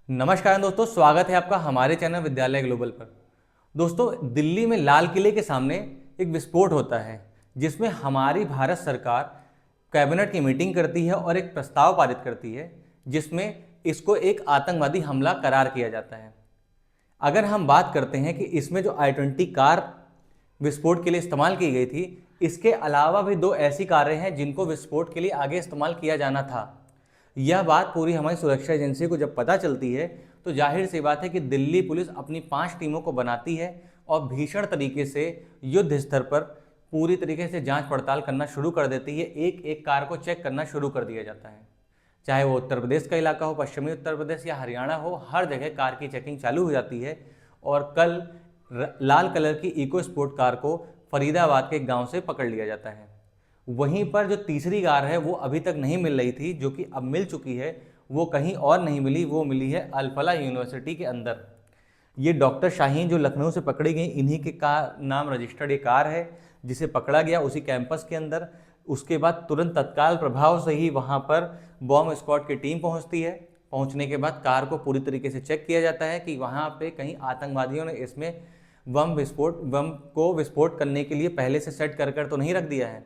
नमस्कार दोस्तों, स्वागत है आपका हमारे चैनल विद्यालय ग्लोबल पर। दोस्तों, दिल्ली में लाल किले के सामने एक विस्फोट होता है जिसमें हमारी भारत सरकार कैबिनेट की मीटिंग करती है और एक प्रस्ताव पारित करती है जिसमें इसको एक आतंकवादी हमला करार किया जाता है। अगर हम बात करते हैं कि इसमें जो i20 कार विस्फोट के लिए इस्तेमाल की गई थी, इसके अलावा भी दो ऐसी कारें हैं जिनको विस्फोट के लिए आगे इस्तेमाल किया जाना था। यह बात पूरी हमारी सुरक्षा एजेंसी को जब पता चलती है तो जाहिर सी बात है कि दिल्ली पुलिस अपनी 5 टीमों को बनाती है और भीषण तरीके से युद्ध स्तर पर पूरी तरीके से जांच पड़ताल करना शुरू कर देती है। एक एक कार को चेक करना शुरू कर दिया जाता है, चाहे वो उत्तर प्रदेश का इलाका हो, पश्चिमी उत्तर प्रदेश या हरियाणा हो, हर जगह कार की चेकिंग चालू हो जाती है। और कल लाल कलर की इको स्पोर्ट कार को फरीदाबाद के गांव से पकड़ लिया जाता है। वहीं पर जो तीसरी कार है वो अभी तक नहीं मिल रही थी, जो कि अब मिल चुकी है। वो कहीं और नहीं मिली, वो मिली है अल-फलाह यूनिवर्सिटी के अंदर। ये डॉक्टर शाहीन जो लखनऊ से पकड़ी गई, इन्हीं के नाम रजिस्टर्ड ये कार है जिसे पकड़ा गया उसी कैंपस के अंदर। उसके बाद तुरंत तत्काल प्रभाव से ही वहाँ पर बॉम्ब स्क्वाड की टीम पहुँचती है। पहुँचने के बाद कार को पूरी तरीके से चेक किया जाता है कि वहाँ पे कहीं आतंकवादियों ने इसमें बम को विस्फोट करने के लिए पहले से सेट कर तो नहीं रख दिया है।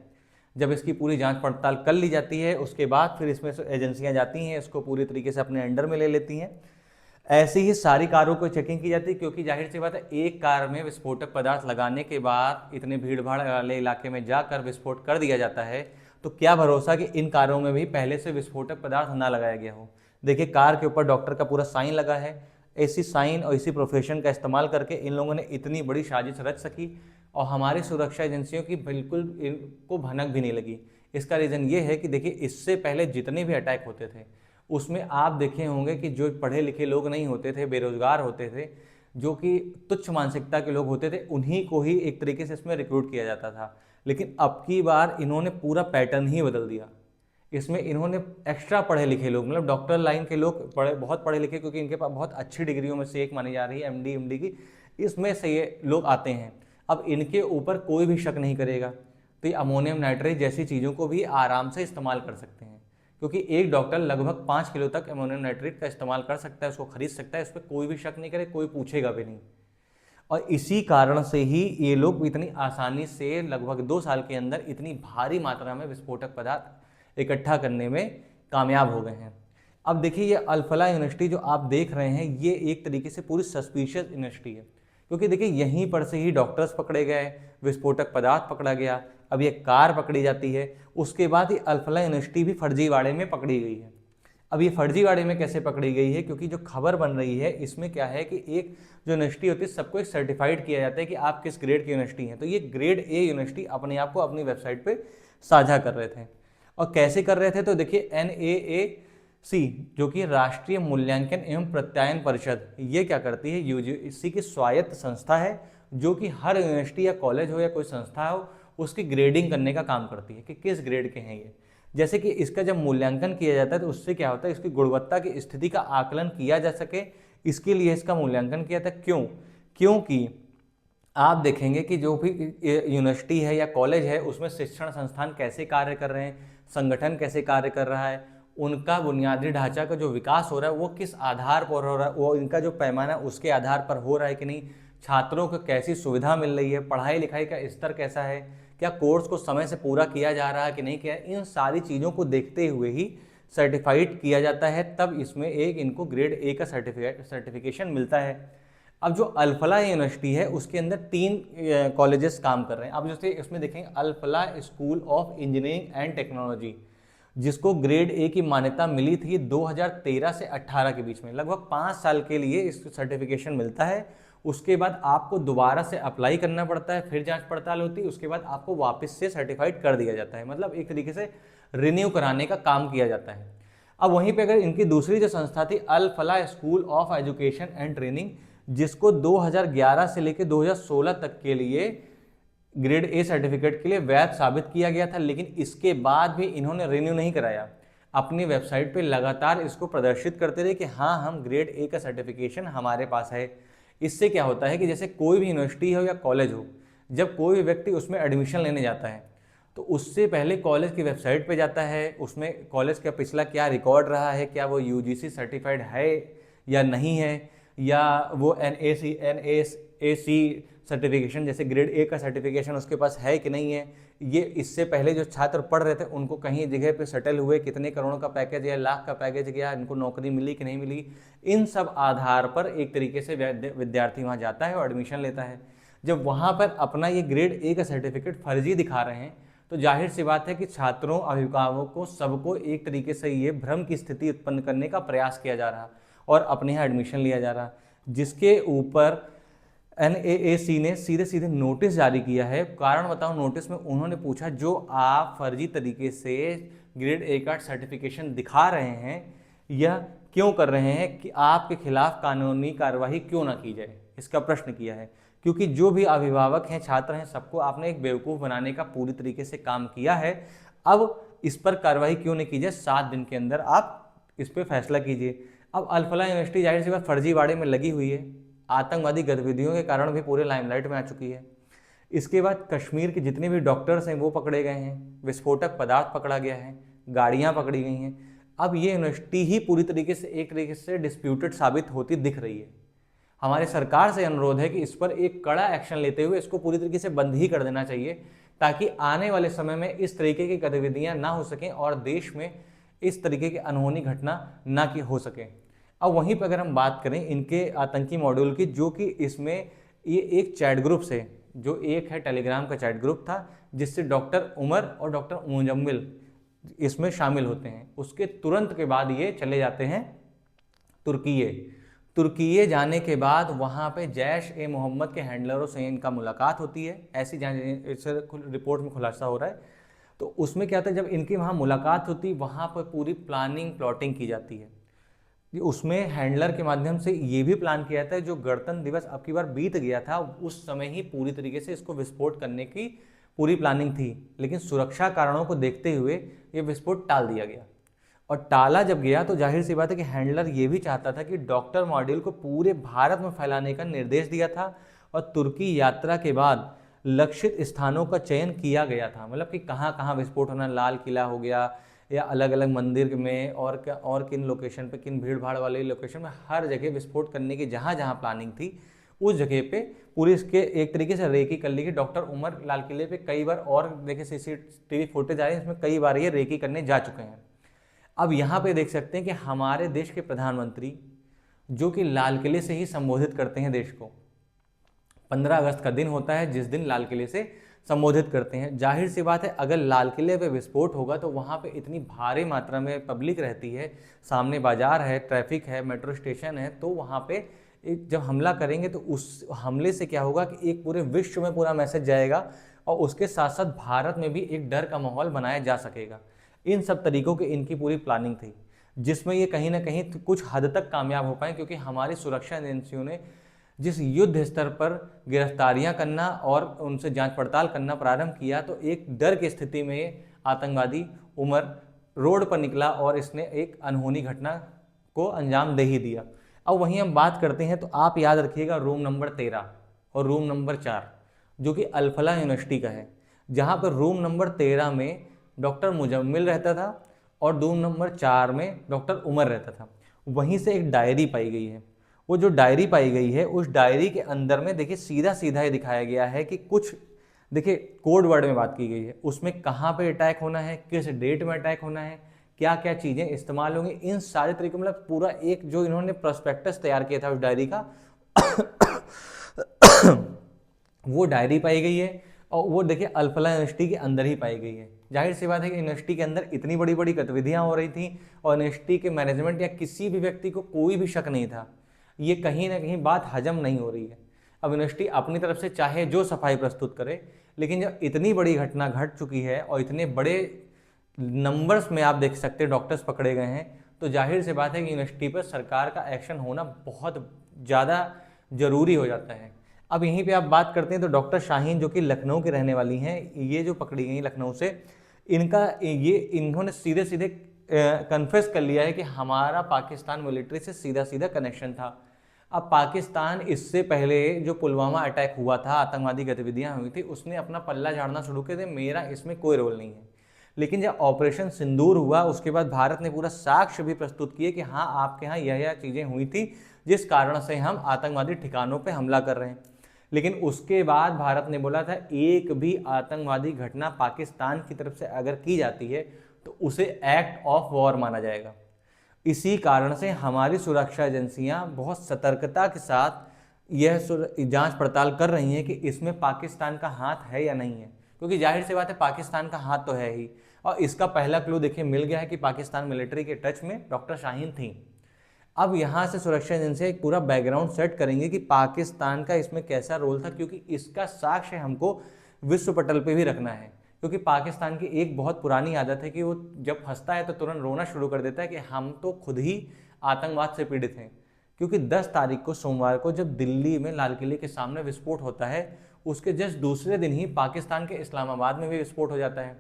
जब इसकी पूरी जांच पड़ताल कर ली जाती है उसके बाद फिर इसमें एजेंसियां जाती हैं, इसको पूरी तरीके से अपने अंडर में ले लेती हैं। ऐसे ही सारी कारों को चेकिंग की जाती है, क्योंकि जाहिर सी बात है एक कार में विस्फोटक पदार्थ लगाने के बाद इतने भीड़ भाड़ वाले इलाके में जाकर विस्फोट कर दिया जाता है, तो क्या भरोसा कि इन कारों में भी पहले से विस्फोटक पदार्थ ना लगाया गया हो। देखिए, कार के ऊपर डॉक्टर का पूरा साइन लगा है। ऐसी साइन और इसी प्रोफेशन का इस्तेमाल करके इन लोगों ने इतनी बड़ी साजिश रच सकी और हमारी सुरक्षा एजेंसियों की बिल्कुल इनको भनक भी नहीं लगी। इसका रीज़न ये है कि देखिए, इससे पहले जितने भी अटैक होते थे उसमें आप देखे होंगे कि जो पढ़े लिखे लोग नहीं होते थे, बेरोजगार होते थे, जो कि तुच्छ मानसिकता के लोग होते थे, उन्हीं को ही एक तरीके से इसमें रिक्रूट किया जाता था। लेकिन अब की बार इन्होंने पूरा पैटर्न ही बदल दिया। इसमें इन्होंने एक्स्ट्रा पढ़े लिखे लोग, मतलब डॉक्टर लाइन के लोग, बहुत पढ़े लिखे, क्योंकि इनके पास बहुत अच्छी डिग्रियों में से एक मानी जा रही है एमडी की, इसमें से ये लोग आते हैं। अब इनके ऊपर कोई भी शक नहीं करेगा तो ये अमोनियम नाइट्रेट जैसी चीज़ों को भी आराम से इस्तेमाल कर सकते हैं, क्योंकि एक डॉक्टर लगभग 5 किलो तक अमोनियम नाइट्रेट का इस्तेमाल कर सकता है, उसको खरीद सकता है, इस पर कोई भी शक नहीं करे, कोई पूछेगा भी नहीं। और इसी कारण से ही ये लोग इतनी आसानी से लगभग 2 साल के अंदर इतनी भारी मात्रा में विस्फोटक पदार्थ इकट्ठा करने में कामयाब हो गए हैं। अब देखिए, ये अल-फलाह यूनिवर्सिटी जो आप देख रहे हैं, ये एक तरीके से पूरी सस्पिशियस यूनिवर्सिटी है, क्योंकि देखिए यहीं पर से ही डॉक्टर्स पकड़े गए, विस्फोटक पदार्थ पकड़ा गया, अब ये कार पकड़ी जाती है। उसके बाद ये अल-फलाह यूनिवर्सिटी भी फर्जीवाड़े में पकड़ी गई है। अब ये फर्जीवाड़े में कैसे पकड़ी गई है, क्योंकि जो खबर बन रही है इसमें क्या है कि एक जो यूनिवर्सिटी होती है सबको एक सर्टिफाइड किया जाता है कि आप किस ग्रेड की यूनिवर्सिटी हैं। तो ये ग्रेड ए यूनिवर्सिटी अपने आप को अपनी वेबसाइट पर साझा कर रहे थे। और कैसे कर रहे थे, तो देखिए NAAC जो कि राष्ट्रीय मूल्यांकन एवं प्रत्यायन परिषद, ये क्या करती है, यूजीसी की स्वायत्त संस्था है, जो कि हर यूनिवर्सिटी या कॉलेज हो या कोई संस्था हो उसकी ग्रेडिंग करने का काम करती है कि किस ग्रेड के हैं ये। जैसे कि इसका जब मूल्यांकन किया जाता है तो उससे क्या होता है, इसकी गुणवत्ता की स्थिति का आकलन किया जा सके, इसके लिए इसका मूल्यांकन किया था। क्योंकि आप देखेंगे कि जो भी यूनिवर्सिटी है या कॉलेज है उसमें शिक्षण संस्थान कैसे कार्य कर रहे हैं, संगठन कैसे कार्य कर रहा है, उनका बुनियादी ढांचा का जो विकास हो रहा है वो किस आधार पर हो रहा है, वो इनका जो पैमाना उसके आधार पर हो रहा है कि नहीं, छात्रों को कैसी सुविधा मिल रही है, पढ़ाई लिखाई का स्तर कैसा है, क्या कोर्स को समय से पूरा किया जा रहा है कि नहीं किया, इन सारी चीज़ों को देखते हुए ही सर्टिफाइड किया जाता है। तब इसमें एक इनको ग्रेड ए का सर्टिफिकेशन मिलता है। अब जो अल-फलाह यूनिवर्सिटी है उसके अंदर 3 कॉलेजेस काम कर रहे हैं। अब जैसे इसमें देखेंगे Al-Falah school of engineering and technology, जिसको ग्रेड ए की मान्यता मिली थी 2013 से 18 के बीच में, लगभग 5 साल के लिए इस सर्टिफिकेशन मिलता है। उसके बाद आपको दोबारा से अप्लाई करना पड़ता है, फिर जांच पड़ताल होती है, उसके बाद आपको वापस से सर्टिफाइड कर दिया जाता है, मतलब एक तरीके से रिन्यू कराने का काम किया जाता है। अब वहीं पे अगर इनकी दूसरी जो संस्था थी Al-Falah school of education and training, जिसको 2011 से लेकर 2016 तक के लिए ग्रेड ए सर्टिफिकेट के लिए वैध साबित किया गया था, लेकिन इसके बाद भी इन्होंने रिन्यू नहीं कराया। अपनी वेबसाइट पे लगातार इसको प्रदर्शित करते रहे कि हाँ, हम ग्रेड ए का सर्टिफिकेशन हमारे पास है। इससे क्या होता है कि जैसे कोई भी यूनिवर्सिटी हो या कॉलेज हो, जब कोई भी व्यक्ति उसमें एडमिशन लेने जाता है तो उससे पहले कॉलेज की वेबसाइट पे जाता है, उसमें कॉलेज का पिछला क्या रिकॉर्ड रहा है, क्या वो यूजीसी सर्टिफाइड है या नहीं है, या वो NAC सर्टिफिकेशन जैसे ग्रेड ए का सर्टिफिकेशन उसके पास है कि नहीं है, ये इससे पहले जो छात्र पढ़ रहे थे उनको कहीं जगह पे सेटल हुए, कितने करोड़ का पैकेज या लाख का पैकेज गया, इनको नौकरी मिली कि नहीं मिली, इन सब आधार पर एक तरीके से विद्यार्थी वहाँ जाता है और एडमिशन लेता है। जब वहाँ पर अपना ये ग्रेड ए का सर्टिफिकेट फर्जी दिखा रहे हैं तो जाहिर सी बात है कि छात्रों, अभिभावकों, सबको एक तरीके से ये भ्रम की स्थिति उत्पन्न करने का प्रयास किया जा रहा और अपने यहाँ एडमिशन लिया जा रहा, जिसके ऊपर NAAC ने सीधे सीधे नोटिस जारी किया है। कारण बताओ, नोटिस में उन्होंने पूछा जो आप फर्जी तरीके से ग्रेड ए का सर्टिफिकेशन दिखा रहे हैं यह क्यों कर रहे हैं, कि आपके खिलाफ कानूनी कार्रवाई क्यों ना की जाए, इसका प्रश्न किया है। क्योंकि जो भी अभिभावक हैं, छात्र हैं, सबको आपने एक बेवकूफ़ बनाने का पूरी तरीके से काम किया है। अब इस पर कार्रवाई क्यों नहीं की जाए, 7 दिन के अंदर आप इस पर फैसला कीजिए। अब अल-फलाह यूनिवर्सिटी जाहिर सी बात फर्जीवाड़े में लगी हुई है, आतंकवादी गतिविधियों के कारण भी पूरे लाइमलाइट में आ चुकी है। इसके बाद कश्मीर के जितने भी डॉक्टर्स हैं वो पकड़े गए हैं, विस्फोटक पदार्थ पकड़ा गया है, गाड़ियाँ पकड़ी गई हैं। अब ये यूनिवर्सिटी ही पूरी तरीके से एक तरीके से डिस्प्यूटेड साबित होती दिख रही है। हमारे सरकार से अनुरोध है कि इस पर एक कड़ा एक्शन लेते हुए इसको पूरी तरीके से बंद ही कर देना चाहिए, ताकि आने वाले समय में इस तरीके की गतिविधियां ना हो सकें और देश में इस तरीके की अनहोनी घटना ना की हो सके। अब वहीं पर अगर हम बात करें इनके आतंकी मॉड्यूल की, जो कि इसमें ये एक चैट ग्रुप से, जो एक है टेलीग्राम का चैट ग्रुप था, जिससे डॉक्टर उमर और डॉक्टर मुजम्मिल इसमें शामिल होते हैं। उसके तुरंत के बाद ये चले जाते हैं तुर्की जाने के बाद वहाँ पे जैश ए मोहम्मद के हैंडलरों से इनका मुलाकात होती है, ऐसी इससे रिपोर्ट में खुलासा हो रहा है। तो उसमें क्या होता है, जब इनकी वहाँ मुलाकात होती, वहाँ पर पूरी प्लाटिंग की जाती है। उसमें हैंडलर के माध्यम से ये भी प्लान किया था, जो गणतंत्र दिवस अब की बार बीत गया था उस समय ही पूरी तरीके से इसको विस्फोट करने की पूरी प्लानिंग थी, लेकिन सुरक्षा कारणों को देखते हुए ये विस्फोट टाल दिया गया। और टाला जब गया तो जाहिर सी बात है कि हैंडलर ये भी चाहता था कि डॉक्टर मॉड्यूल को पूरे भारत में फैलाने का निर्देश दिया था, और तुर्की यात्रा के बाद लक्षित स्थानों का चयन किया गया था, मतलब कि कहाँ कहाँ विस्फोट होना, लाल किला हो गया या अलग अलग मंदिर में और किन लोकेशन पे, किन भीड़ भाड़ वाले लोकेशन में, हर जगह विस्फोट करने की जहाँ जहाँ प्लानिंग थी उस जगह पे पूरी इसके एक तरीके से रेकी कर ली। कि डॉक्टर उमर लाल किले पे कई बार, और देखिए CCTV फुटेज आ रही है, इसमें कई बार ये रेकी करने जा चुके हैं। अब यहाँ पे देख सकते हैं कि हमारे देश के प्रधानमंत्री, जो कि लाल किले से ही संबोधित करते हैं देश को, 15 अगस्त का दिन होता है जिस दिन लाल किले से संबोधित करते हैं। जाहिर सी बात है अगर लाल किले पे विस्फोट होगा तो वहाँ पे इतनी भारी मात्रा में पब्लिक रहती है, सामने बाजार है, ट्रैफिक है, मेट्रो स्टेशन है, तो वहाँ पे जब हमला करेंगे तो उस हमले से क्या होगा कि एक पूरे विश्व में पूरा मैसेज जाएगा, और उसके साथ साथ भारत में भी एक डर का माहौल बनाया जा सकेगा। इन सब तरीकों की इनकी पूरी प्लानिंग थी, जिसमें ये कहीं ना कहीं कुछ हद तक कामयाब हो पाए, क्योंकि हमारी सुरक्षा एजेंसियों ने जिस युद्ध स्तर पर गिरफ्तारियां करना और उनसे जांच पड़ताल करना प्रारंभ किया, तो एक डर की स्थिति में आतंकवादी उमर रोड पर निकला और इसने एक अनहोनी घटना को अंजाम दे ही दिया। अब वहीं हम बात करते हैं तो आप याद रखिएगा रूम नंबर 13 और रूम नंबर 4 जो कि अल-फलाह यूनिवर्सिटी का है, जहाँ पर रूम नंबर 13 में डॉक्टर मुजम्मिल रहता था और रूम नंबर 4 में डॉक्टर उमर रहता था। वहीं से एक डायरी पाई गई है। वो जो डायरी पाई गई है, उस डायरी के अंदर में देखिए सीधा सीधा ये दिखाया गया है कि कुछ, देखिए कोड वर्ड में बात की गई है, उसमें कहाँ पे अटैक होना है, किस डेट में अटैक होना है, क्या क्या चीज़ें इस्तेमाल होंगी, इन सारे तरीके, मतलब पूरा एक जो इन्होंने प्रोस्पेक्टस तैयार किया था उस डायरी का वो डायरी पाई गई है। और वो देखिए अल-फलाह यूनिवर्सिटी के अंदर ही पाई गई है। जाहिर सी बात है कि यूनिवर्सिटी के अंदर इतनी बड़ी बड़ी गतिविधियाँ हो रही थी और यूनिवर्सिटी के मैनेजमेंट या किसी भी व्यक्ति को कोई भी शक नहीं था, ये कहीं ना कहीं बात हजम नहीं हो रही है। अब यूनिवर्सिटी अपनी तरफ से चाहे जो सफाई प्रस्तुत करे, लेकिन जब इतनी बड़ी घटना घट चुकी है और इतने बड़े नंबर्स में आप देख सकते हैं डॉक्टर्स पकड़े गए हैं, तो जाहिर सी बात है कि यूनिवर्सिटी पर सरकार का एक्शन होना बहुत ज़्यादा ज़रूरी हो जाता है। अब यहीं पे आप बात करते हैं तो डॉक्टर शाहीन जो कि लखनऊ की रहने वाली हैं, ये जो पकड़ी गई लखनऊ से, इन्होंने सीधे सीधे कन्फेस कर लिया है कि हमारा पाकिस्तान मिलिट्री से सीधा सीधा कनेक्शन था। अब पाकिस्तान इससे पहले जो पुलवामा अटैक हुआ था, आतंकवादी गतिविधियां हुई थी, उसने अपना पल्ला झाड़ना शुरू कर दिया, मेरा इसमें कोई रोल नहीं है। लेकिन जब ऑपरेशन सिंदूर हुआ उसके बाद भारत ने पूरा साक्ष्य भी प्रस्तुत किए कि हाँ आपके यहाँ यह चीज़ें हुई थी जिस कारण से हम आतंकवादी ठिकानों पे हमला कर रहे हैं। लेकिन उसके बाद भारत ने बोला था एक भी आतंकवादी घटना पाकिस्तान की तरफ से अगर की जाती है तो उसे एक्ट ऑफ वॉर माना जाएगा। इसी कारण से हमारी सुरक्षा एजेंसियां बहुत सतर्कता के साथ यह जांच पड़ताल कर रही हैं कि इसमें पाकिस्तान का हाथ है या नहीं है, क्योंकि जाहिर सी बात है पाकिस्तान का हाथ तो है ही। और इसका पहला क्लू देखिए मिल गया है कि पाकिस्तान मिलिट्री के टच में डॉक्टर शाहीन थी। अब यहाँ से सुरक्षा एजेंसियां एक पूरा बैकग्राउंड सेट करेंगे कि पाकिस्तान का इसमें कैसा रोल था, क्योंकि इसका साक्ष्य हमको विश्व पटल पे भी रखना है। क्योंकि पाकिस्तान की एक बहुत पुरानी आदत है कि वो जब फंसता है तो तुरंत रोना शुरू कर देता है कि हम तो खुद ही आतंकवाद से पीड़ित हैं। क्योंकि 10 तारीख को सोमवार को जब दिल्ली में लाल किले के सामने विस्फोट होता है उसके जस्ट दूसरे दिन ही पाकिस्तान के इस्लामाबाद में भी विस्फोट हो जाता है।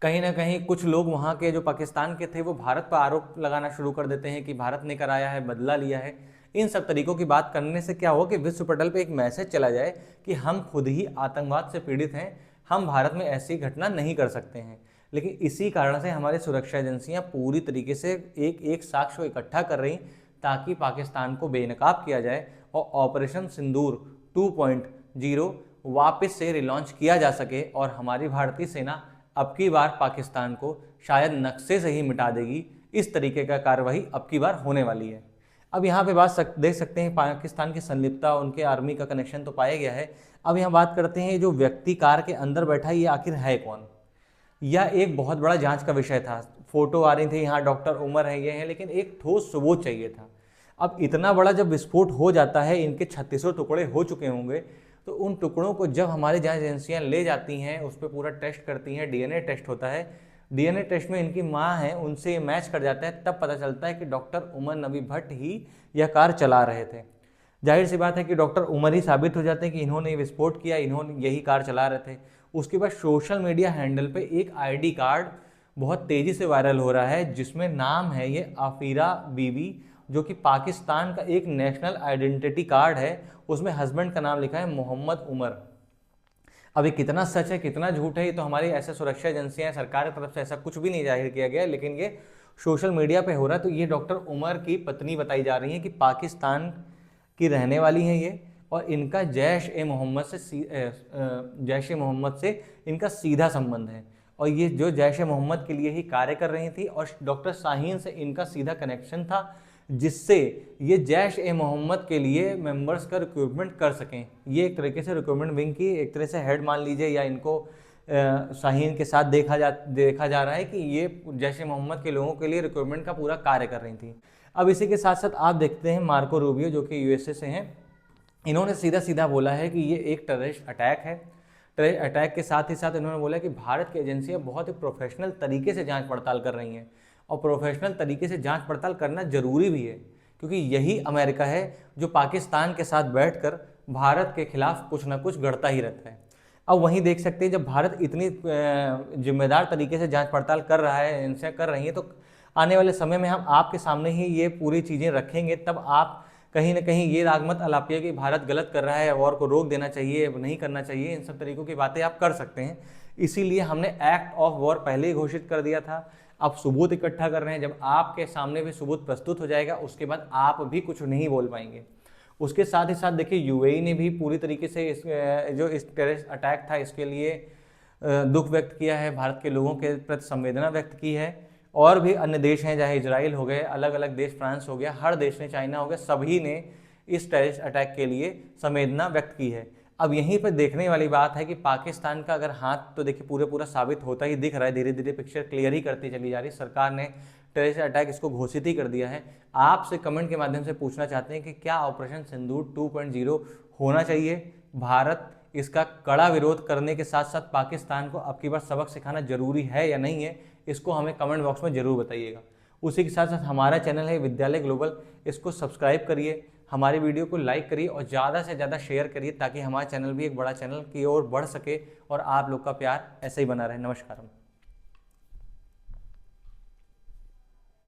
कहीं ना कहीं कुछ लोग वहाँ के जो पाकिस्तान के थे वो भारत पर आरोप लगाना शुरू कर देते हैं कि भारत ने कराया है, बदला लिया है। इन सब तरीकों की बात करने से क्या हो कि विश्व पटल पे एक मैसेज चला जाए कि हम खुद ही आतंकवाद से पीड़ित हैं, हम भारत में ऐसी घटना नहीं कर सकते हैं। लेकिन इसी कारण से हमारी सुरक्षा एजेंसियां पूरी तरीके से एक एक साक्ष्य को इकट्ठा कर रही ताकि पाकिस्तान को बेनकाब किया जाए और ऑपरेशन सिंदूर 2.0 वापस से रिलॉन्च किया जा सके और हमारी भारतीय सेना अब की बार पाकिस्तान को शायद नक्शे से ही मिटा देगी। इस तरीके का कार्रवाई अब की बार होने वाली है। अब यहाँ पे बात देख सकते हैं पाकिस्तान की संलिप्तता, उनके आर्मी का कनेक्शन तो पाया गया है। अब यहाँ बात करते हैं जो व्यक्ति कार के अंदर बैठा है ये आखिर है कौन। यह एक बहुत बड़ा जांच का विषय था। फोटो आ रही थी, यहाँ डॉक्टर उमर है, ये है, लेकिन एक ठोस सबूत चाहिए था। अब इतना बड़ा जब विस्फोट हो जाता है, इनके 3600 टुकड़े हो चुके होंगे, तो उन टुकड़ों को जब हमारी जांच एजेंसियां ले जाती हैं उस पर पूरा टेस्ट करती हैं, डीएनए टेस्ट होता है। डीएनए टेस्ट में इनकी माँ है उनसे ये मैच कर जाता है, तब पता चलता है कि डॉक्टर उमर नबी भट्ट ही यह कार चला रहे थे। जाहिर सी बात है कि डॉक्टर उमर ही साबित हो जाते हैं कि इन्होंने विस्फोट किया, इन्होंने यही कार चला रहे थे। उसके बाद सोशल मीडिया हैंडल पे एक आईडी कार्ड बहुत तेज़ी से वायरल हो रहा है जिसमें नाम है ये आफीरा बीबी, जो कि पाकिस्तान का एक नेशनल आइडेंटिटी कार्ड है। उसमें हस्बैंड का नाम लिखा है मोहम्मद उमर। अब ये कितना सच है कितना झूठ है ये तो हमारी ऐसे सुरक्षा एजेंसियां, सरकार की तरफ से ऐसा कुछ भी नहीं जाहिर किया गया, लेकिन ये सोशल मीडिया पे हो रहा है। तो ये डॉक्टर उमर की पत्नी बताई जा रही है कि पाकिस्तान की रहने वाली हैं ये, और इनका जैश ए मोहम्मद से इनका सीधा संबंध है। और ये जो जैश ए मोहम्मद के लिए ही कार्य कर रही थी और डॉक्टर शाहीन से इनका सीधा कनेक्शन था, जिससे ये जैश ए मोहम्मद के लिए मेंबर्स का रिक्रूटमेंट कर सकें। ये एक तरीके से रिक्रूटमेंट विंग की एक तरह से हेड मान लीजिए, या इनको शाहीन के साथ देखा जा रहा है कि ये जैश ए मोहम्मद के लोगों के लिए रिक्रूटमेंट का पूरा कार्य कर रही थी। अब इसी के साथ साथ आप देखते हैं मार्को रूबियो जो कि यूएसए से हैं, इन्होंने सीधा सीधा बोला है कि ये एक टेररिस्ट अटैक है। टेररिस्ट अटैक के साथ ही साथ इन्होंने बोला कि भारत की एजेंसियां बहुत ही प्रोफेशनल तरीके से जांच पड़ताल कर रही हैं, और प्रोफेशनल तरीके से जांच पड़ताल करना जरूरी भी है, क्योंकि यही अमेरिका है जो पाकिस्तान के साथ बैठकर भारत के खिलाफ कुछ ना कुछ गढ़ता ही रहता है। अब वहीं देख सकते हैं जब भारत इतनी जिम्मेदार तरीके से जांच पड़ताल कर रहा है, एजेंसियां कर रही हैं, तो आने वाले समय में हम आपके सामने ही ये पूरी चीज़ें रखेंगे, तब आप कहीं ना कहीं ये राग मत अलापिए कि भारत गलत कर रहा है, वॉर को रोक देना चाहिए, नहीं करना चाहिए। इन सब तरीकों की बातें आप कर सकते हैं। इसीलिए हमने एक्ट ऑफ वॉर पहले ही घोषित कर दिया था। अब सबूत इकट्ठा कर रहे हैं, जब आपके सामने भी सबूत प्रस्तुत हो जाएगा उसके बाद आप भी कुछ नहीं बोल पाएंगे। उसके साथ ही साथ देखिए यूएई ने भी पूरी तरीके से इस टेररिस्ट अटैक था इसके लिए दुख व्यक्त किया है, भारत के लोगों के प्रति संवेदना व्यक्त की है। और भी अन्य देश हैं, चाहे इजराइल हो गए, अलग अलग देश, फ्रांस हो गया, हर देश ने, चाइना हो गया, सभी ने इस टेररिस्ट अटैक के लिए संवेदना व्यक्त की है। अब यहीं पर देखने वाली बात है कि पाकिस्तान का अगर हाथ तो देखिए पूरा साबित होता ही दिख रहा है, धीरे धीरे पिक्चर क्लियर ही करती चली जा रही है। सरकार ने टेररिस्ट अटैक इसको घोषित ही कर दिया है। आपसे कमेंट के माध्यम से पूछना चाहते हैं कि क्या ऑपरेशन सिंदूर 2.0 होना चाहिए। भारत इसका कड़ा विरोध करने के साथ साथ पाकिस्तान को अब की बार सबक सिखाना जरूरी है या नहीं है, इसको हमें कमेंट बॉक्स में जरूर बताइएगा। उसी के साथ साथ हमारा चैनल है विद्यालय ग्लोबल, इसको सब्सक्राइब करिए, हमारी वीडियो को लाइक करिए और ज़्यादा से ज़्यादा शेयर करिए, ताकि हमारा चैनल भी एक बड़ा चैनल की ओर बढ़ सके और आप लोग का प्यार ऐसे ही बना रहे। नमस्कार।